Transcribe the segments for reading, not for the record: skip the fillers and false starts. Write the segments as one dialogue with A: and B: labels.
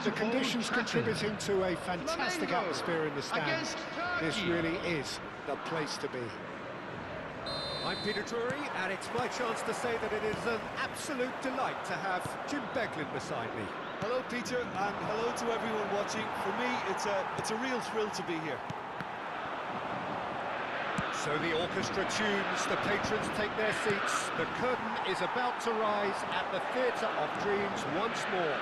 A: The conditions contributing to a fantastic atmosphere in the stands. This really is the place to be.
B: I'm Peter Drury, and it's my chance to say that it is an absolute delight to have Jim Beglin beside me.
C: Hello, Peter, and hello to everyone watching. For me, it's a real thrill to be here.
B: So the orchestra tunes, the patrons take their seats. The curtain is about to rise at the Theatre of Dreams once more.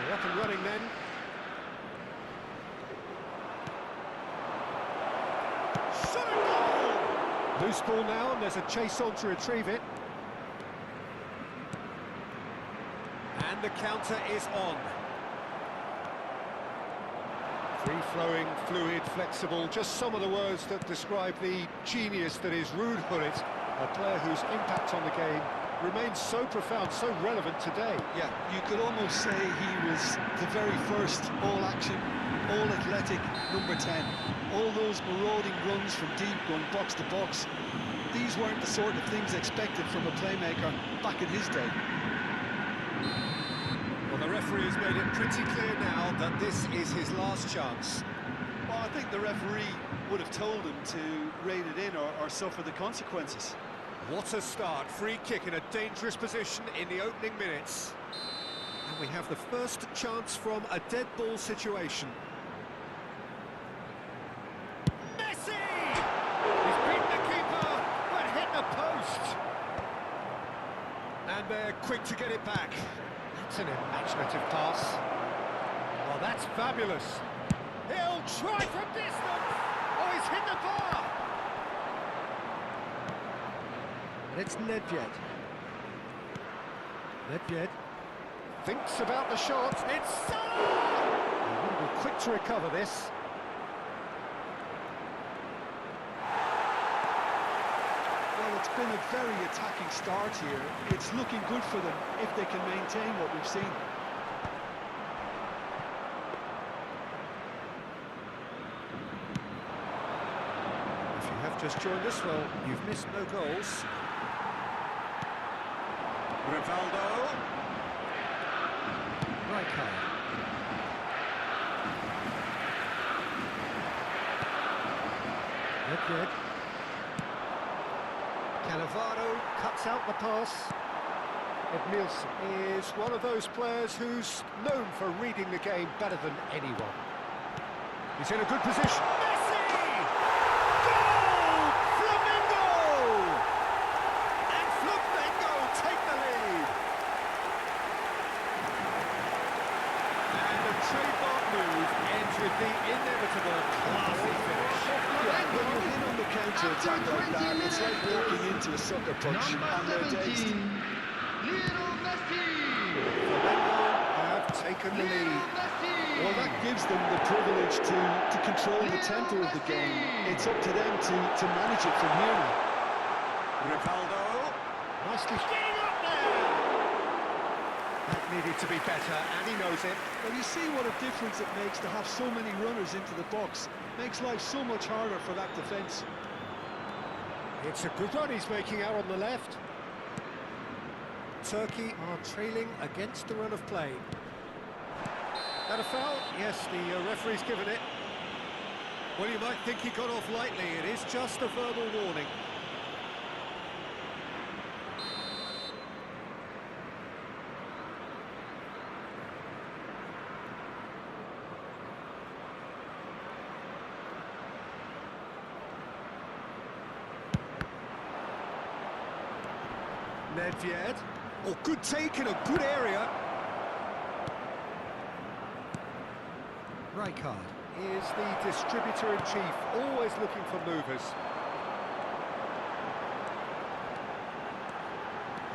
B: We're up and running then. Shot a goal! Loose ball now, and there's a chase on to retrieve it. And the counter is on. Free-flowing, fluid, flexible, just some of the words that describe the genius that is Ruud Gullit, a player whose impact on the game remains so profound, so relevant today.
C: Yeah, you could almost say he was the very first all-action, all-athletic number 10. All those marauding runs from deep, going box to box, these weren't the sort of things expected from a playmaker back in his day.
B: Well, the referee has made it pretty clear now that this is his last chance.
C: Well, I think the referee would have told him to rein it in or suffer the consequences.
B: What a start, free kick in a dangerous position in the opening minutes. And we have the first chance from a dead ball situation. Messi! He's beaten the keeper, but hit the post. And they're quick to get it back. That's an imaginative pass. Oh, that's fabulous. He'll try from distance. Oh, he's hit the bar. And it's Nedved. Nedved thinks about the shot. It's Salah! He'll be quick to recover this.
C: Well, it's been a very attacking start here. It's looking good for them if they can maintain what we've seen.
B: If you have just joined us, well, you've missed no goals. Rivaldo. Rijkaard. Nedved. Cannavaro cuts out the pass. Edmilson is one of those players who's known for reading the game better than anyone. He's in a good position. Messi! Goal! Flamengo! And Flamengo take the lead. And the trademark move ends with the inevitable classy finish.
C: Yeah, when you're in on the counter-attack like that, it's like walking into a sucker punch and they're dazed.
B: Flamengo have taken the lead.
C: Well, that gives them the privilege to control the tempo of the game. It's up to them to manage it from here now.
B: Rivaldo. Nicely getting up there. That needed to be better, and he knows it.
C: Well, you see what a difference it makes to have so many runners into the box. Makes life so much harder for that defence.
B: It's a good run he's making out on the left. Turkey are trailing against the run of play. That a foul? Yes, the referee's given it. Well, you might think he got off lightly. It is just a verbal warning. Nedved. Oh, good take in a good area. Rijkaard is the distributor-in-chief, always looking for movers.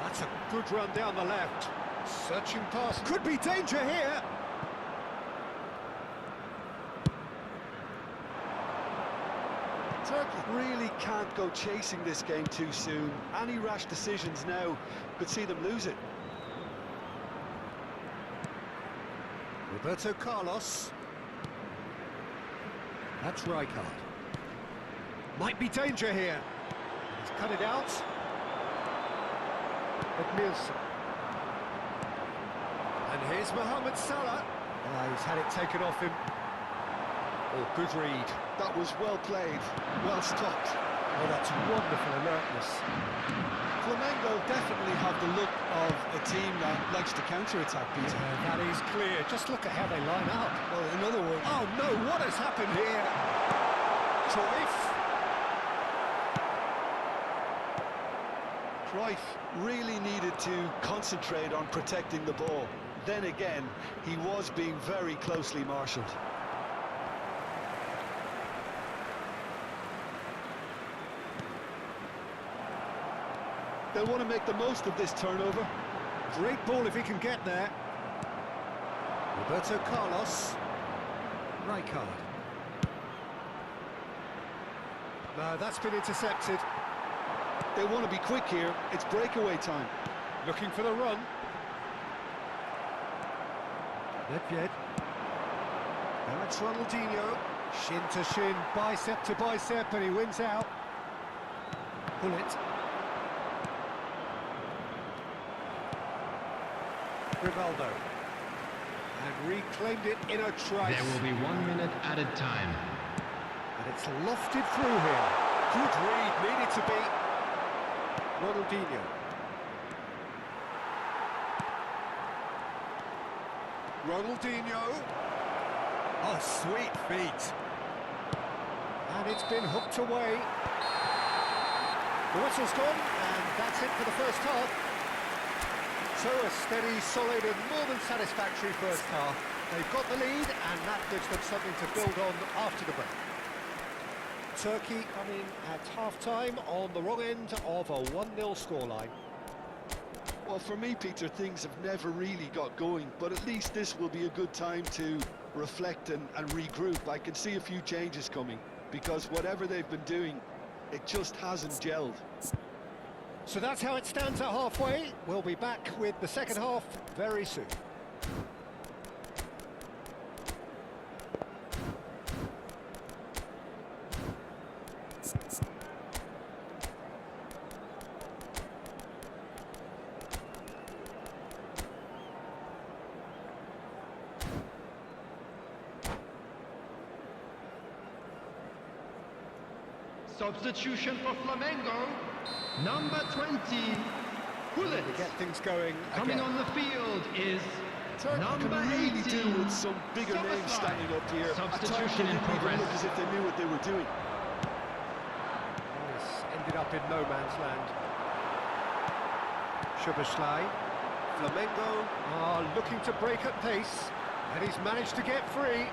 B: That's a good run down the left. Searching pass. Could be danger here.
C: Turkey really can't go chasing this game too soon. Any rash decisions now could see them lose it.
B: Roberto Carlos. That's Rijkaard. Might be danger here. He's cut it out. Edmilson. And here's Mohamed Salah. He's had it taken off him. Oh, good read.
C: That was well played, well stopped.
B: Oh, that's wonderful alertness.
C: Flamengo definitely have the look of a team that likes to counter-attack, Peter.
B: That is clear. Just look at how they line up.
C: Well, in other words...
B: Oh, no, what has happened here?
C: Cruyff really needed to concentrate on protecting the ball. Then again, he was being very closely marshalled. They'll want to make the most of this turnover.
B: Great ball if he can get there. Roberto Carlos. Rijkaard. No, that's been intercepted.
C: They want to be quick here. It's breakaway time.
B: Looking for the run. Nedved. Now it's Ronaldinho. Shin to shin, bicep to bicep, and he wins out. Pull it. Rivaldo. And reclaimed it in a trice.
D: There will be 1 minute added time.
B: And it's lofted through here. Good read, needed to be. Ronaldinho. Ronaldinho. Oh, sweet feet. And it's been hooked away. The whistle's gone, and that's it for the first half. So a steady, solid and more than satisfactory first half. They've got the lead, and that gives them something to build on after the break. Turkey coming at half-time on the wrong end of a 1-0 scoreline.
C: Well, for me, Peter, things have never really got going, but at least this will be a good time to reflect and regroup. I can see a few changes coming, because whatever they've been doing, it just hasn't gelled.
B: So that's how it stands at halfway. We'll be back with the second half very soon.
D: Substitution for Flamengo. Number 20, Hullet.
B: To get things going
D: Coming
B: again.
D: on the field is number
C: can really
D: 18.
C: do with some bigger names standing up here. At times they
D: Substitution in
C: didn't even
D: progress.
C: look as if they knew what they were doing.
B: This ended up in no man's land. Szoboszlai. Flamengo are looking to break at pace, and he's managed to get free.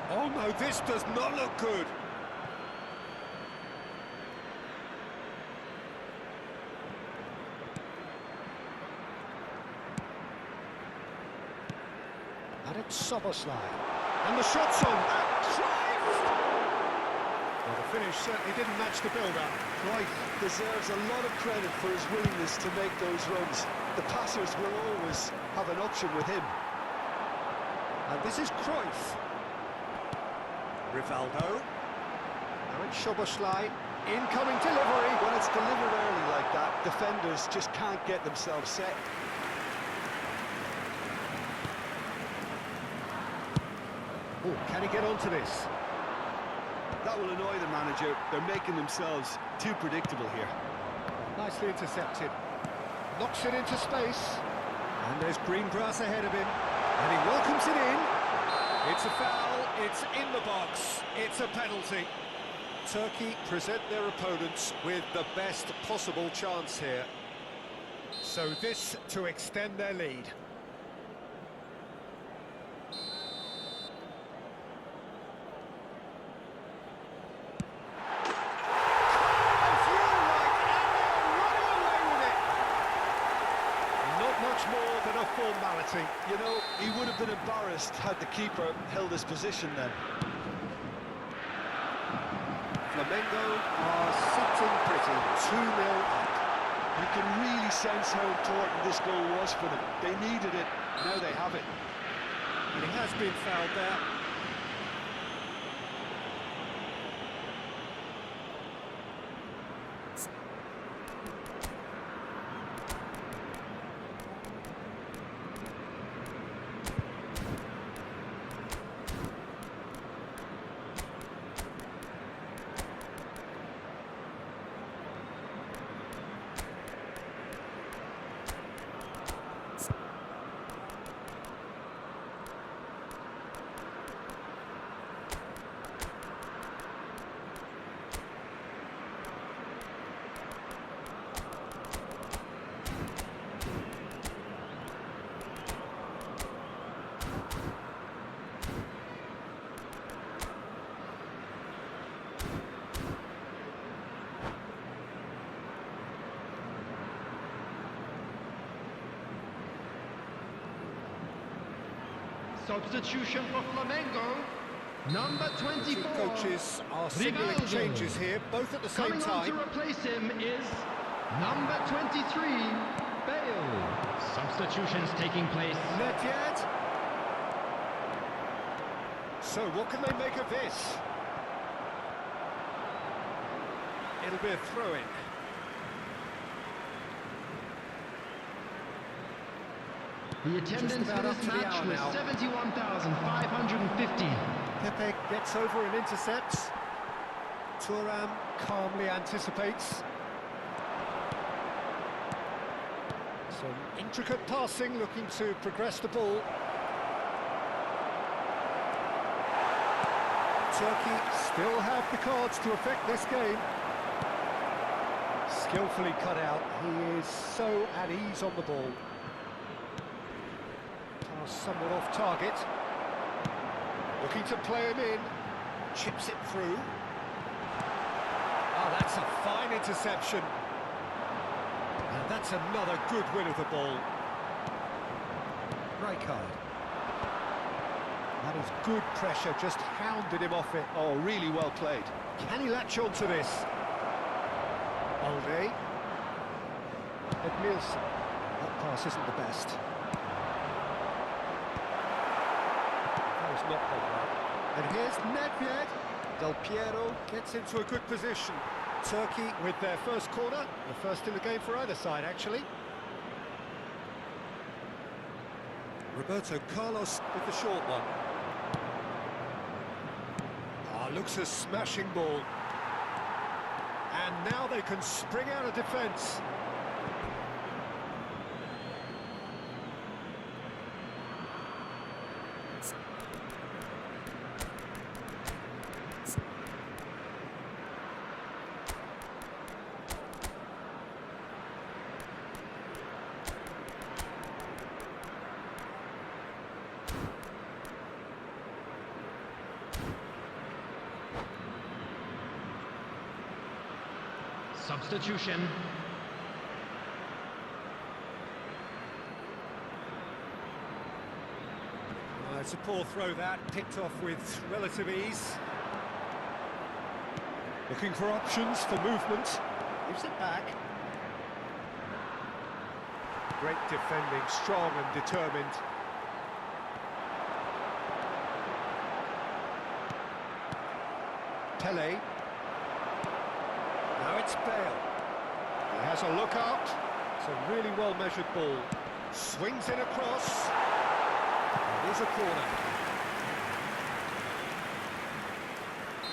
B: Oh no, this does not look good. And it's Szoboszlai. And the shot's on. Well, the finish certainly didn't match the build-up.
C: Cruyff deserves a lot of credit for his willingness to make those runs. The passers will always have an option with him.
B: And this is Cruyff. Rivaldo. Now it's Szoboszlai. Incoming delivery.
C: When it's delivered early like that, defenders just can't get themselves set.
B: Oh, can he get onto this?
C: That will annoy the manager. They're making themselves too predictable here.
B: Nicely intercepted. Knocks it into space. And there's green grass ahead of him. And he welcomes it in. It's a foul. It's in the box. It's a penalty. Turkey present their opponents with the best possible chance here. So this to extend their lead. More than a formality.
C: You know, he would have been embarrassed had the keeper held his position then.
B: Flamengo are sitting pretty, 2-0 up.
C: You can really sense how important this goal was for them. They needed it, now they have it.
B: And he has been fouled there.
D: Substitution for Flamengo. Number 24.
B: Two coaches are signaling
D: Rivaldo.
B: changes here, both at the same
D: Coming
B: time.
D: on to replace him is number 23, Bale. Substitutions taking place.
B: Not yet. So what can they make of this? It'll be a throw-in.
D: The attendance for
B: about up
D: this
B: to the
D: match
B: hour
D: was
B: now.
D: 71,550.
B: Pepe gets over and intercepts. Thuram calmly anticipates. Some intricate passing, looking to progress the ball. Turkey still have the cards to affect this game. Skillfully cut out. He is so at ease on the ball. Pass somewhat off target. Looking to play him in. Chips it through. Oh, that's a fine interception. And that's another good win of the ball. Rijkaard. That is good pressure, just hounded him off it.
C: Oh, really well played.
B: Can he latch on to this? Alde. Edmilson. That pass isn't the best. That was not gone well. And here's Nedved. Del Piero gets into a good position. Turkey with their first corner, the first in the game for either side, actually. Roberto Carlos with the short one. Ah, looks a smashing ball. And now they can spring out of defence.
D: Substitution.
B: It's a poor throw that, picked off with relative ease. Looking for options for movement. Gives it back. Great defending, strong and determined. Pele. Now it's Bale. He has a look out. It's a really well-measured ball. Swings in across. It is a corner.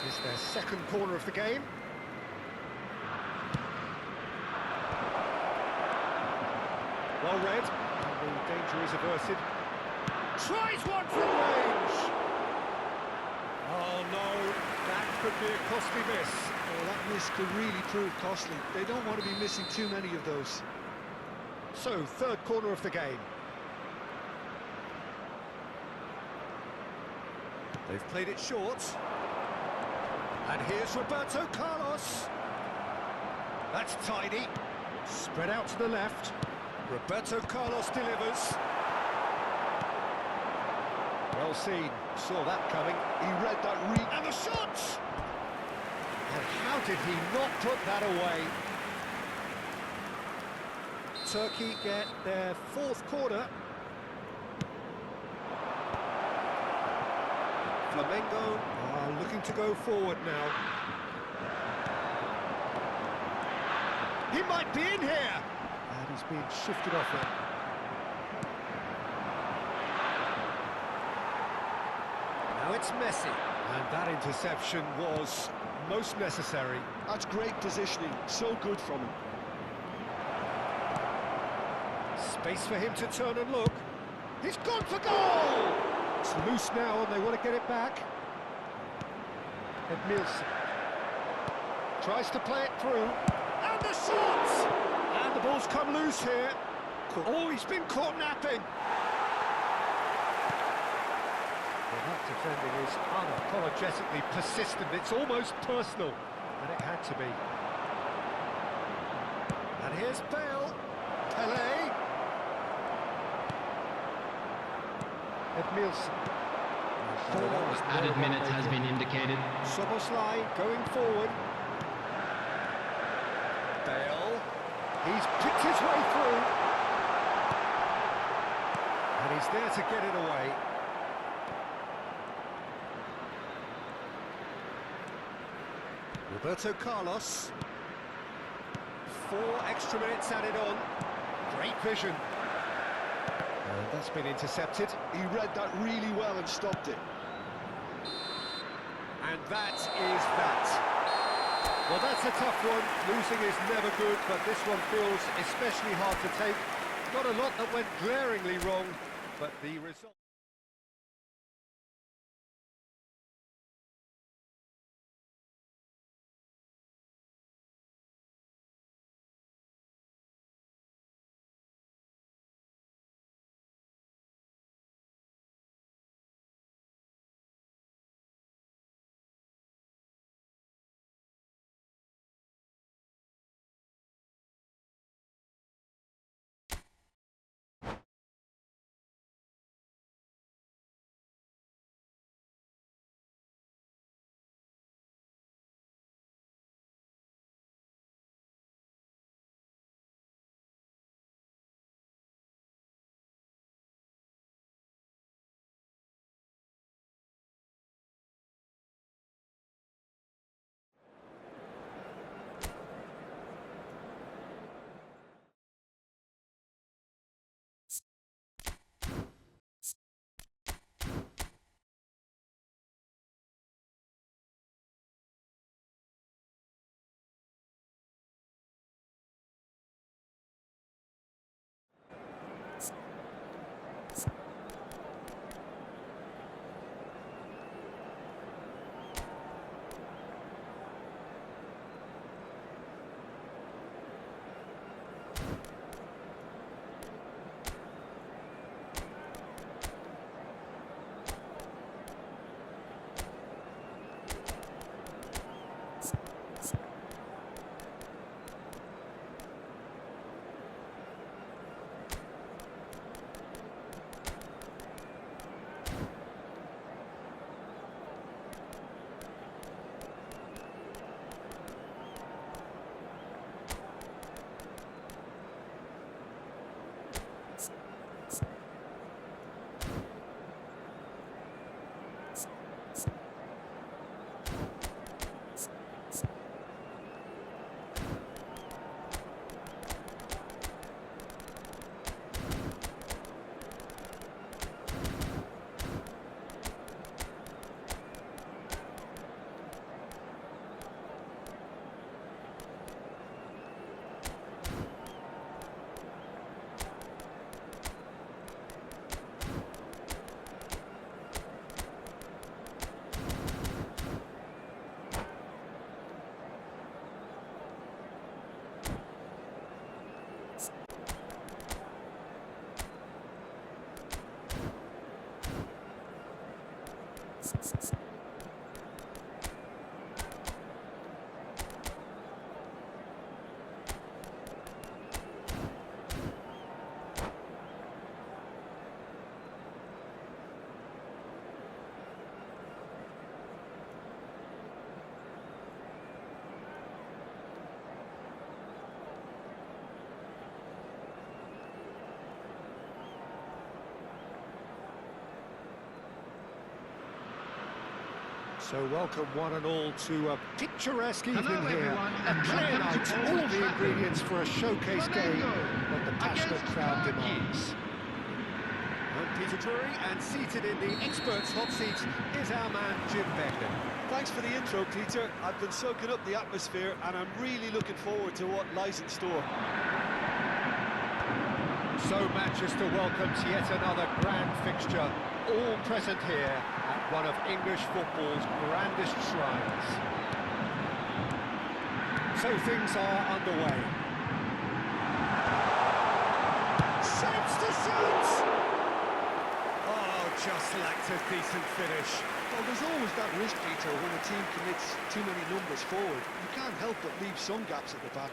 B: It's their second corner of the game. Well read. And the danger is averted. Tries one from range. Oh no, that could be a costly miss.
C: Oh, that miss could really prove costly. They don't want to be missing too many of those.
B: So, third corner of the game. They've played it short. And here's Roberto Carlos. That's tidy. Spread out to the left. Roberto Carlos delivers. Well seen. Saw that coming.
C: He read that read.
B: And the shot! And how did he not put that away? Turkey get their fourth corner. Flamengo are looking to go forward now. He might be in here! And he's being shifted off it. Now it's Messi. And that interception was most necessary.
C: That's great positioning. So good from him.
B: Space for him to turn and look. He's gone for goal! It's loose now and they want to get it back. Edmilson tries to play it through. And the shot! And the ball's come loose here. Oh, he's been caught napping. Well, that defending is unapologetically persistent. It's almost personal. And it had to be. And here's Bale. Pele.
A: Edmilson.
D: Four added minutes has been indicated.
B: Soboslai going forward. Bale. He's picked his way through. And he's there to get it away. Roberto Carlos. 4 extra minutes added on. Great vision. And that's been intercepted.
C: He read that really well and stopped it.
B: And that is that. Well, that's a tough one. Losing is never good, but this one feels especially hard to take. Not a lot that went glaringly wrong, but the result... So welcome one and all to a picturesque evening here. A clear night, all the ingredients for a showcase game that the passionate crowd demands. I'm Peter Drury, and seated in the experts' hot seat is our man Jim Beglin.
C: Thanks for the intro, Peter. I've been soaking up the atmosphere and I'm really looking forward to what lies in store.
B: So Manchester welcomes yet another grand fixture, all present here at one of English football's grandest shrines. So things are underway. Shapes to shoot! Oh, just lacked a decent finish.
C: Well, there's always that risk, Peter, when a team commits too many numbers forward. You can't help but leave some gaps at the back.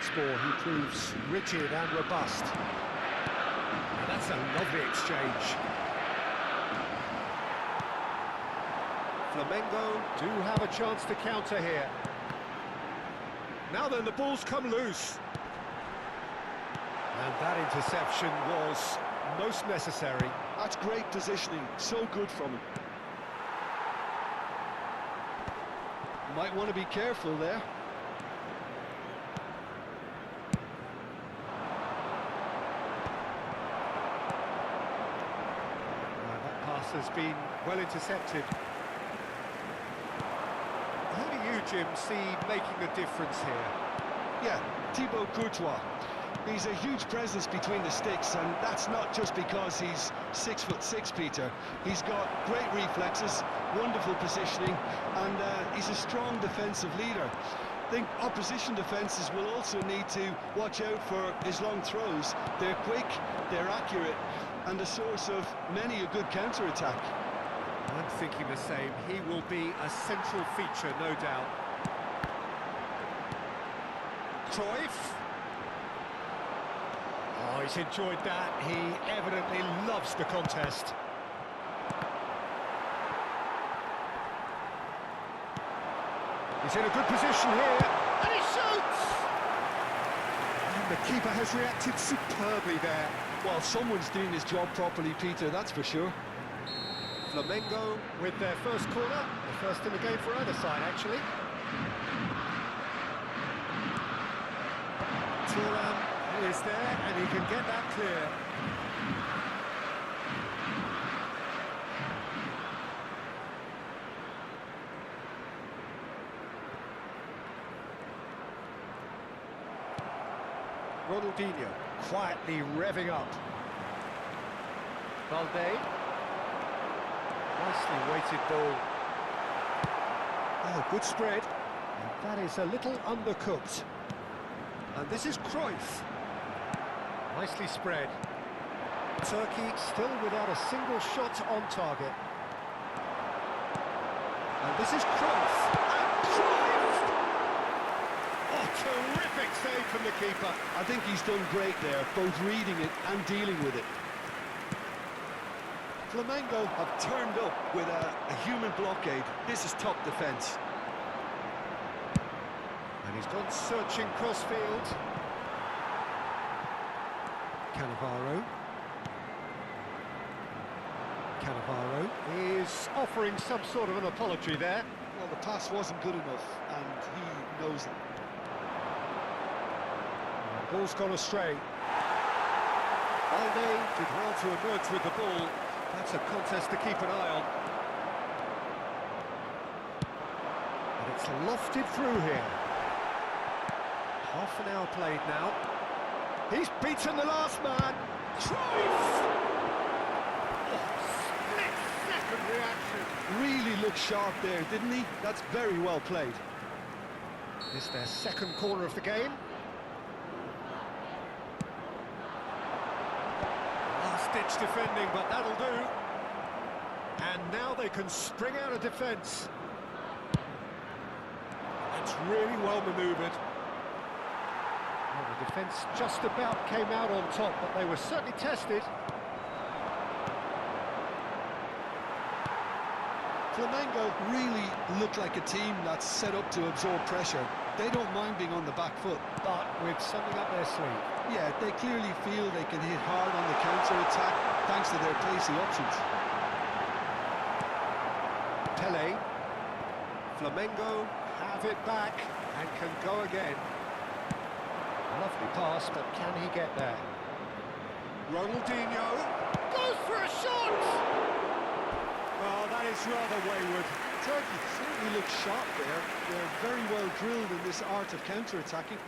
A: once more. He proves rigid and robust. Now that's a lovely exchange. Flamengo do have a chance to counter here. Now then, the ball's come loose. And that interception was most necessary.
C: That's great positioning, so good from him. Might want to be careful there.
A: That pass has been well intercepted. How do you, Jim, see making a difference here?
C: Yeah, Thibaut Courtois. He's a huge presence between the sticks, and that's not just because he's 6'6", Peter. He's got great reflexes, wonderful positioning, and he's a strong defensive leader. I think opposition defences will also need to watch out for his long throws. They're quick, they're accurate, and a source of many a good counter-attack.
A: I'm thinking the same. He will be a central feature, no doubt. Cruyff. Oh, he's enjoyed that. He evidently loves the contest. He's in a good position here, and he shoots! And the keeper has reacted superbly there.
C: Well, someone's doing his job properly, Peter, that's for sure.
A: Flamengo with their first corner, the first in the game for either side, actually. Thuram is there, and he can get that clear. Ronaldinho quietly revving up. Valde. Nicely weighted ball. Oh, good spread. And that is a little undercooked. And this is Cruyff. Nicely spread. Turkey still without a single shot on target. And this is Cruyff. And Cruyff! Oh, terrific save from the keeper.
C: I think he's done great there, both reading it and dealing with it. Flamengo have turned up with a human blockade. This is top defence.
A: And he's gone searching crossfield. Cannavaro. Cannavaro is offering some sort of an apology there.
C: Well, the pass wasn't good enough, and he knows it.
A: Ball's gone astray. Valde did well to emerge with the ball. That's a contest to keep an eye on. And it's lofted through here. Half an hour played now. He's beaten the last man. Cruyff! Oh, split-second reaction.
C: Really looked sharp there, didn't he? That's very well played.
A: This is their second corner of the game. Last-ditch defending, but that'll do. And now they can spring out of defence. That's really well manoeuvred. Well, the defence just about came out on top, but they were certainly tested.
C: Flamengo really look like a team that's set up to absorb pressure. They don't mind being on the back foot.
A: But with something up their sleeve.
C: Yeah, they clearly feel they can hit hard on the counter-attack thanks to their pacey options.
A: Pele. Flamengo have it back and can go again. Lovely pass, but can he get there? Ronaldinho goes for a shot! Oh, that is rather wayward.
C: Turkey certainly looks sharp there. They're very well drilled in this art of counter-attacking.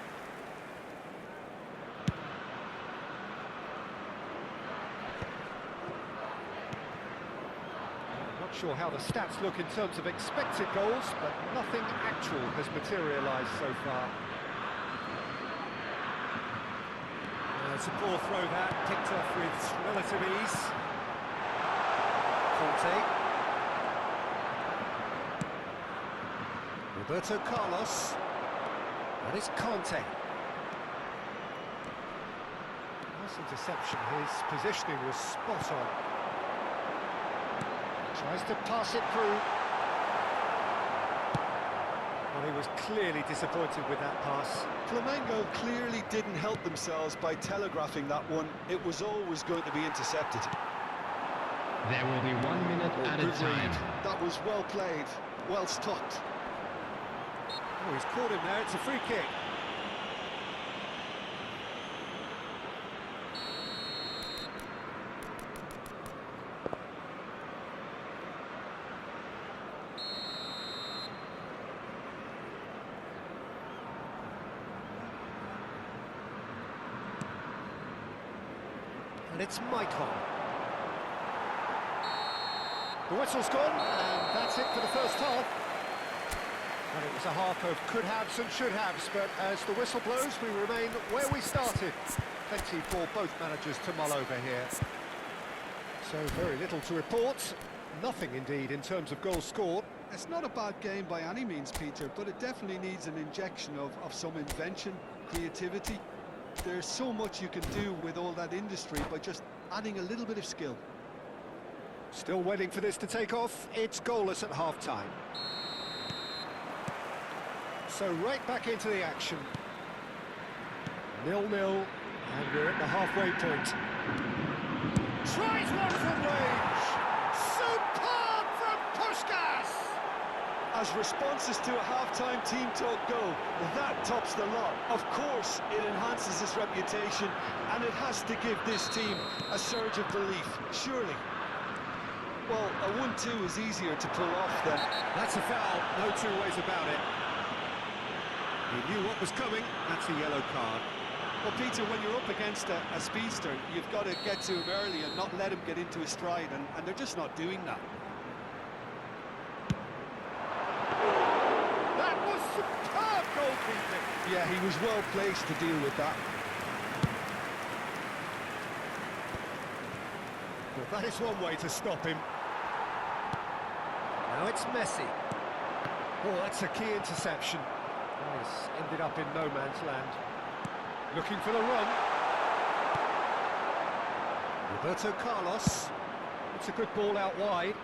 A: Not sure how the stats look in terms of expected goals, but nothing actual has materialised so far. It's a poor throw that, picked off with relative ease. Conte. Roberto Carlos. That is Conte. interception, his positioning was spot on. Tries to pass it through. Well, he was clearly disappointed with that pass.
C: Flamengo clearly didn't help themselves by telegraphing that one. It was always going to be intercepted.
D: There will be 1 minute added time.
C: That was well played, well stopped.
A: Oh, he's caught him there, it's a free kick. And it's Maicon. The whistle's gone, and that's it for the first half. And it was a half of could-haves and should-haves, but as the whistle blows, we remain where we started. Plenty for both managers to mull over here. So very little to report. Nothing, indeed, in terms of goals scored.
C: It's not a bad game by any means, Peter, but it definitely needs an injection of some invention, creativity. There's so much you can do with all that industry by just adding a little bit of skill.
A: Still waiting for this to take off. It's goalless at half-time. So right back into the action. 0-0, and we're at the halfway point. Tries one from range! Superb from Puskás!
C: As responses to a half-time team talk go, that tops the lot. Of course, it enhances its reputation, and it has to give this team a surge of belief, surely. Well, a 1-2 is easier to pull off than...
A: That's a foul, no two ways about it. He knew what was coming, that's a yellow card.
C: Well, Peter, when you're up against a speedster, you've got to get to him early and not let him get into his stride, and they're just not doing that.
A: That was superb goalkeeping!
C: Yeah, he was well placed to deal with that.
A: Well, that is one way to stop him. Now it's Messi. Oh, that's a key interception. And he's ended up in no man's land. Looking for the run. Roberto Carlos. It's a good ball out wide.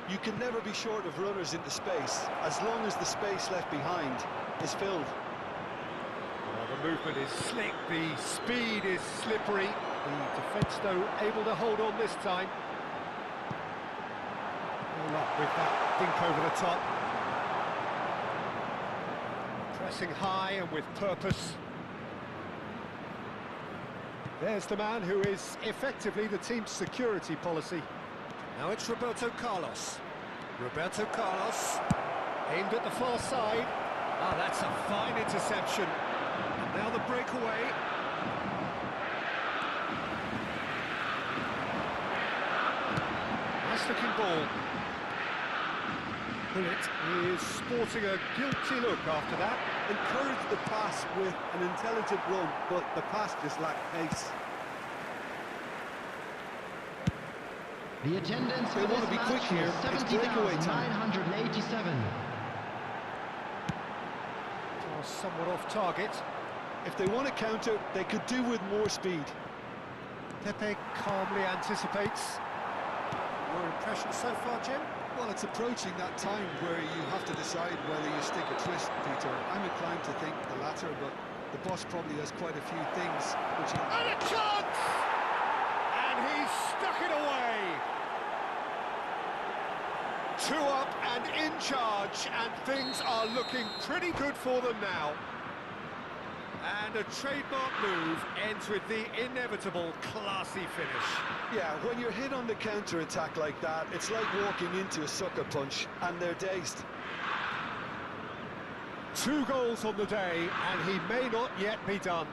C: You can never be short of runners into space, as long as the space left behind is filled.
A: Well, the movement is slick, the speed is slippery. The defence, though, able to hold on this time. All up with that dink over the top. Pressing high and with purpose. There's the man who is effectively the team's security policy. Now it's Roberto Carlos. Roberto Carlos, aimed at the far side. Ah, that's a fine interception. And now the breakaway. Nice looking ball. Bullet is sporting a guilty look after that.
C: Encouraged the pass with an intelligent run, but the pass just lacked pace.
D: The attendance
C: They
D: for
C: want
D: this
C: to be quick
D: match
C: here.
D: was
C: It's breakaway time.
D: 70,987.
A: Somewhat off target.
C: If they want to counter, they could do with more speed.
A: Pepe calmly anticipates. Your impression so far, Jim?
C: Well, it's approaching that time where you have to decide whether you stick a twist, Peter. I'm inclined to think the latter, but the boss probably has quite a few things which he...
A: And a chance! And he's stuck it away! 2 up and in charge, and things are looking pretty good for them now. And a trademark move ends with the inevitable classy finish.
C: Yeah, when you're hit on the counter-attack like that, it's like walking into a sucker punch, and they're dazed.
A: 2 goals on the day, and he may not yet be done.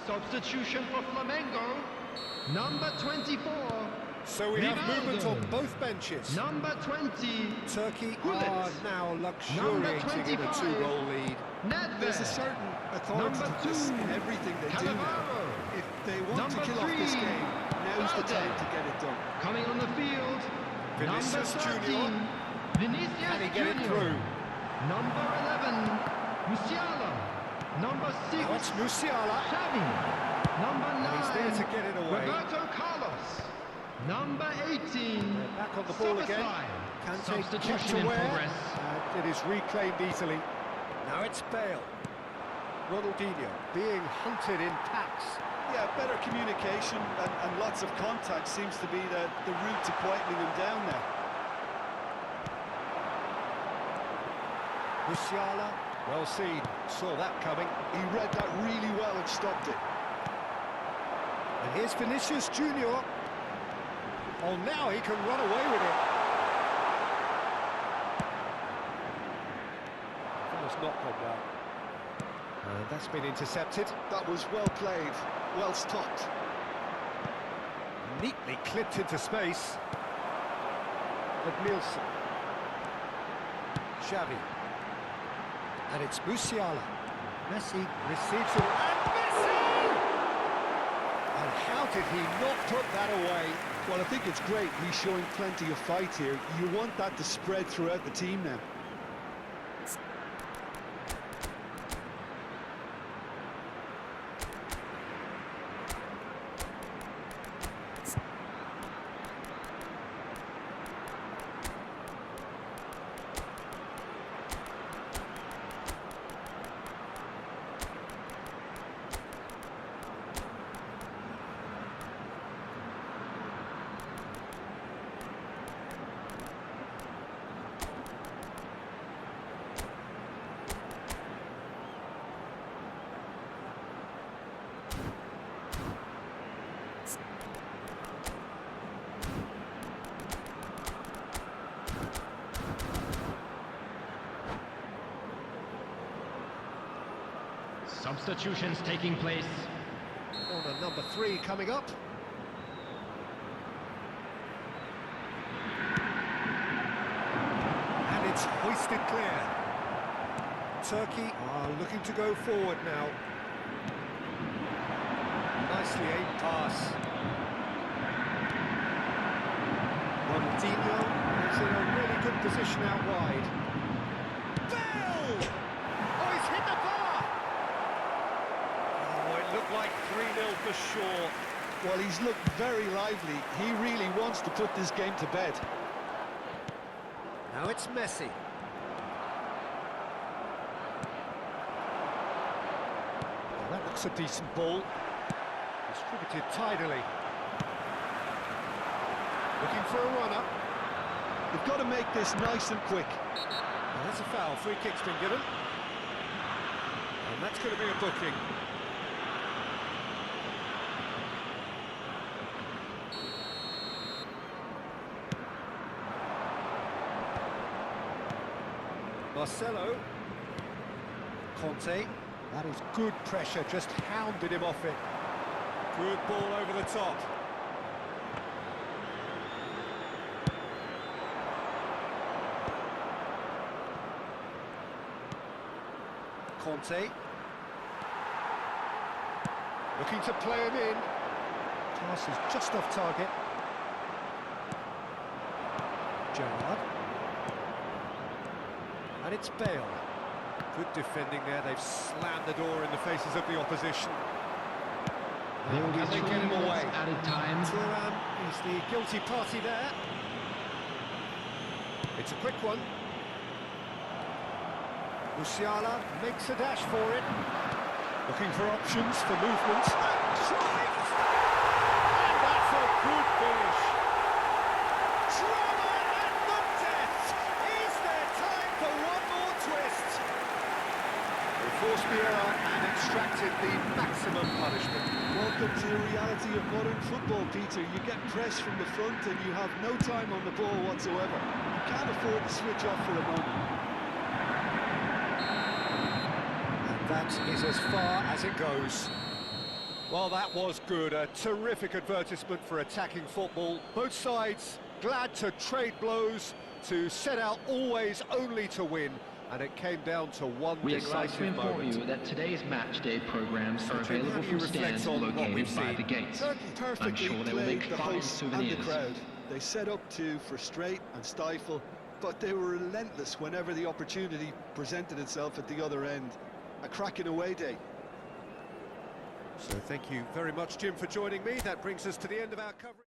D: Substitution for Flamengo. Number 24.
A: So we have movement on
D: Rivaldo.
A: both benches.
D: Number 20.
A: Turkey
D: Gullit.
A: are now luxuriating in a
D: 25.
A: two-goal lead.
D: Nedved.
C: There's a certain authority
D: Number
C: to this
D: 2.
C: in everything they do.
D: Cannavaro.
C: If they want to
D: Number
C: kill off this
D: 3.
C: game, now's the
D: Valde.
C: time to get it done.
D: Coming on the field.
A: Vinicius
D: Number 13.
A: Junior.
D: Vinicius
A: Can he get it
D: Junior.
A: through?
D: Number 11. Musiala. Number 6.
A: Now it's Musiala.
D: Xavi. Number 9.
A: He's there to get it away.
D: Roberto Carlos. Number 18.
A: They're back on the ball again.
D: Szoboszlai.
A: Kante kept
D: Substitution in
A: aware.
D: progress.
A: And it is reclaimed easily. Now it's Bale. Ronaldinho being hunted in packs.
C: Yeah, better communication and lots of contact seems to be the route to quietening them down now.
A: Musiala, well seen, saw that coming.
C: He read that really well and stopped it.
A: And here's Vinicius Junior. Oh, now he can run away with it. Almost not gone well. And that's been intercepted.
C: That was well played, well stopped.
A: Neatly clipped into space. But Nielsen. Xavi. And it's Musiala. Messi receives it. And Messi! And how did he not put that away?
C: Well, I think it's great. He's showing plenty of fight here. You want that to spread throughout the team now.
D: Substitutions taking place.
A: Corner number 3 coming up. And it's hoisted clear. Turkey are looking to go forward now. Nicely aimed pass. Ronaldinho is in a really good position out wide. Bale! Oh, he's hit the bar! Oh, it looked like 3-0 for sure.
C: Well, he's looked very lively. He really wants to put this game to bed.
A: Now it's Messi. Well, that looks a decent ball. Distributed tidily. Looking for a runner.
C: They've got to make this nice and quick.
A: Well, that's a foul. Free kick's been given. And that's going to be a booking. Marcelo. Conte. That is good pressure, just hounded him off it. Good ball over the top. Conte. Looking to play him in. Pass is just off target. Gerrard. And it's Bale. Good defending there. They've slammed the door in the faces of the opposition.
D: There will be
A: Can they
D: 3
A: get him
D: minutes
A: away?
D: added time.
A: Thuram is the guilty party there. It's a quick one. Musiala makes a dash for it. Looking for options for movement. And tries! And that's a good finish. Drama at the death! Is there time for one more twist? They forced the error and extracted the maximum punishment.
C: Welcome to the reality of modern football, Peter. You get pressed from the front and you have no time on the ball whatsoever. You can't afford to switch off for a moment.
A: That is as far as it goes. Well, that was good. A terrific advertisement for attacking football. Both sides glad to trade blows, to set out always only to win, and it came down to one
D: We are glad to
A: decisive
D: inform
A: moment.
D: you that today's match day programs are
A: Jim, how
D: available
A: do you
D: from
A: reflect
D: stands
A: on what we've
D: located by
A: seen?
D: the gates.
C: Turkey
D: I'm
C: perfectly
D: sure they will
C: played
D: make
C: the
D: fine
C: hosts and the
D: souvenirs.
C: crowd. They set up to frustrate and stifle, but they were relentless whenever the opportunity presented itself at the other end. A cracking away day.
A: So thank you very much, Jim, for joining me. That brings us to the end of our coverage.